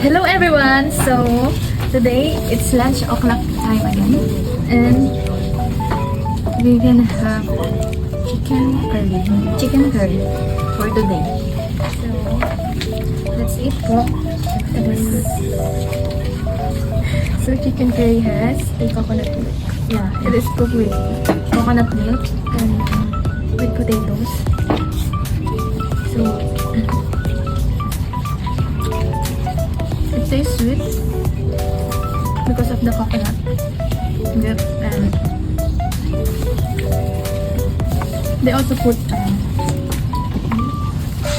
Hello everyone! So, today it's lunch o'clock time again. And we're gonna have chicken curry for today. So, let's eat po. So, chicken curry has a coconut milk. Yeah, it is cooked with coconut milk and with potatoes. So, it tastes sweet because of the coconut milk, and they also put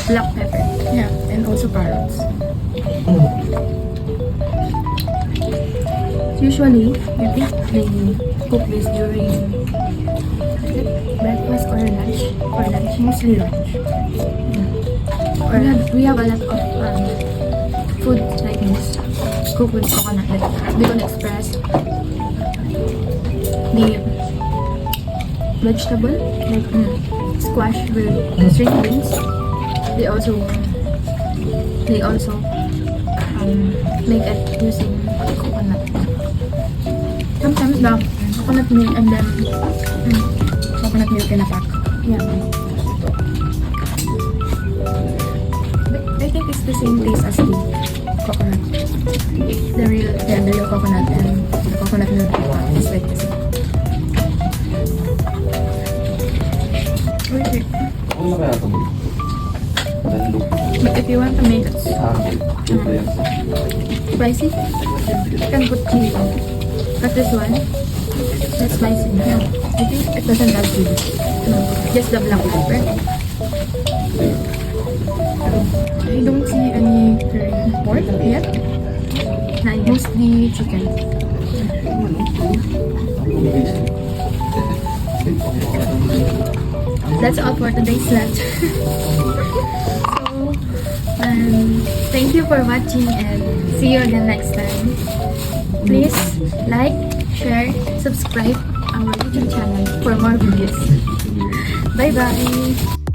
black pepper. Yeah, and also carrots. Usually, they cook this during breakfast or lunch. Mostly lunch. Yeah. Or we have a lot of food like this, cooked with coconut, like Bicol Express, the vegetable, like squash with string beans. They also make it using coconut. Sometimes the coconut milk and then coconut milk in a pack. Yeah. I think it's the same taste as the coconut. The real coconut and the coconut milk is like this. Okay. But if you want to make it spicy, you can put chili. But this one, that's spicy. Yeah. I think it doesn't have chili. Just the black pepper. I don't see any pork yet. Mostly chicken. That's all for today's lunch. So, thank you for watching and see you again next time. Please like, share, subscribe our YouTube channel for more videos. Bye bye!